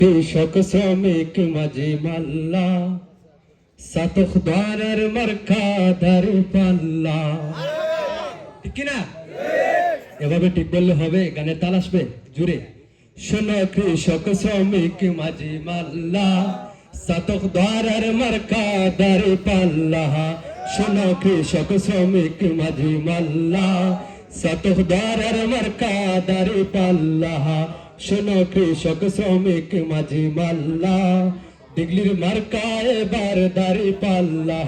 কৃষক শ্রমিক মাঝি মাল্লা সাতক দ্বারের মার্কা দাড়ি পাল্লা। ঠিক কিনা? এভাবে ঠিক বললে হবে, গানের তাল আসবে জুড়ে। শোনো কৃষক শ্রমিক মাঝি মাল্লা সাতক দ্বারের মার্কা দাড়ি পাল্লা। শোনো কৃষক শ্রমিক মাঝি মাল্লা সাতক দ্বারের মার্কা দাড়ি পাল্লা। শোনো কৃষক শ্রমিক মাঝি মাল্লা ডিগলির মার্কা এবার দাড়ি পাল্লা।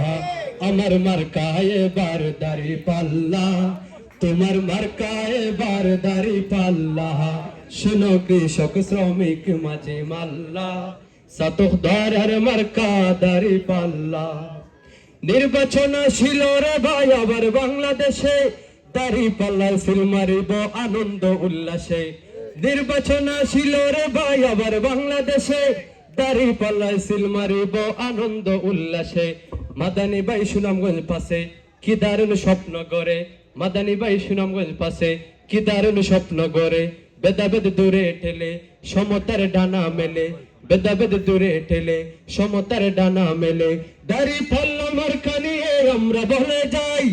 আমার মার্কা এবার দাড়ি পাল্লা, তোমার মার্কা এবার দাড়ি পাল্লা। শোনো কৃষক শ্রমিক মাঝি মাল্লা সাতক দ্বারের মার্কা দাড়ি পাল্লা। নির্বাচন ছিল রে ভাই আবার বাংলাদেশে, দাড়ি পাল্লায় সিল মারিব আনন্দ উল্লাসে। নির্বাচন ছিল রে ভাই আবার বাংলাদেশে, দাড়ি পাল্লায় সিল মারিব আনন্দ উল্লাসে। মাদানী ভাই সুনামগঞ্জ পাশে কি দারুণ স্বপ্ন গড়ে, মাদানী ভাই সুনামগঞ্জ পাশে কি দারুণ স্বপ্ন গড়ে। ভেদাভেদ দূরে ঠেলে সমতার ডানা মেলে, ভেদাভেদ দূরে ঠেলে সমতার ডানা মেলে। দাড়ি পাল্লা মার্কা নিয়ে আমরা বলে যাই,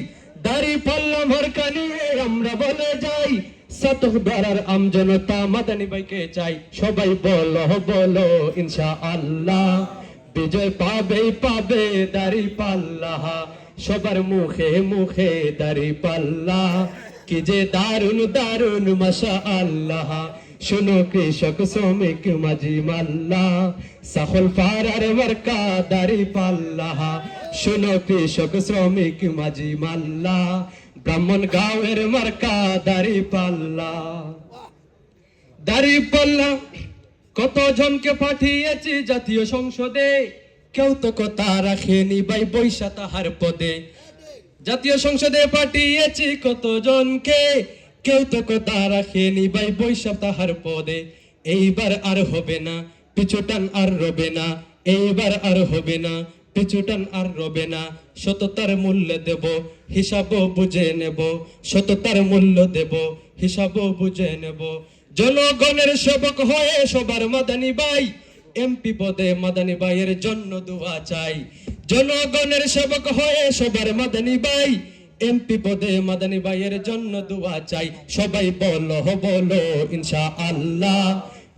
দাড়ি পাল্লা মার্কা নিয়ে আমরা বলে যাই। সাতক দ্বারার আমজনতা মাদানী ভাইকে চাই, সবাই বলো বলো ইনশাআল্লাহ। বিজয় পাবে পাবে দাড়ি পাল্লা, সবার মুখে মুখে দাড়ি পাল্লা। কি যে দারুন দারুন মাশাআল্লাহ। শোনো কৃষক শ্রমিক মাঝি মাল্লা সাখল ফারার মার্কা দাড়ি পাল্লা। শোনো কৃষক শ্রমিক মাঝি মাল্লা ব্রাহ্মণ গাঁওয়ের মার্কা দাড়ি পাল্লা। দাড়ি পাল্লা কত জনকে পাঠিয়েছি জাতীয় সংসদে, কেউ তো কথা রাখেনি ভাই বৈশা তাহার পদে। জাতীয় সংসদে পাঠিয়েছি কত জনকে, কেউ তো কথা রাখেনি ভাই বৈশা তাহার পদে। এইবার আর হবে না পিছুটান আর রবে না, এইবার আর হবে না পিছুটান আর রবে না। সততার মূল্য দেব হিসাবও বুঝে নেব, সততার মূল্য দেব হিসাবও বুঝে নেব। জনগণের সেবক হয়ে সবার মাদানী ভাই, এমপি পদে মাদানী ভাইয়ের জন্য দোয়া চাই। জনগণের সেবক হয়ে সবার মাদানী ভাই, এমপি পদে মাদানী ভাইয়ের জন্য দোয়া চাই। সবাই বলো বলো ইনশাআল্লাহ,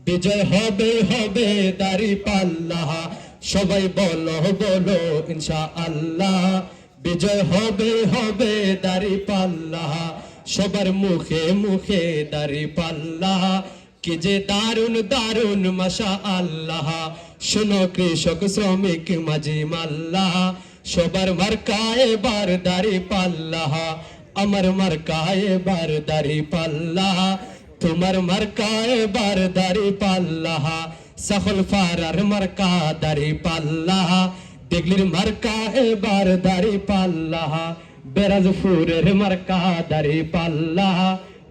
বিজয় হবে হবে দাড়ি পাল্লা। সবাই বলো বলো ইনশাআল্লাহ, বিজয় হবে হবে দাড়ি পাল্লা। সবার মুখে মুখে দাড়ি পাল্লা, কি যে দারুন দারুন মাশাআল্লাহ। শোনো কৃষক শ্রমিক মাঝি মাল্লা সবার মার্কা এবার দাড়ি পাল্লা। আমার মার্কা এবার দাড়ি পাল্লা, তোমার মার্কা এবার দাড়ি পাল্লা। সাখল ফারার মার্কা দাড়ি পাল্লা, দিগলির মার্কা এবার দাড়ি পাল্লা। বেরাজপুরের মার্কা দাড়ি পাল্লা,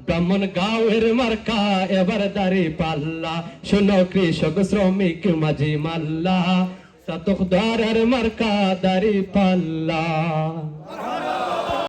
ব্রাহ্মণ গাঁওয়ের মার্কা এবার দাড়ি পাল্লা। শোনো কৃষক শ্রমিক মাঝি মাল্লা সাতক দ্বারের মার্কা দাড়ি পাল্লা।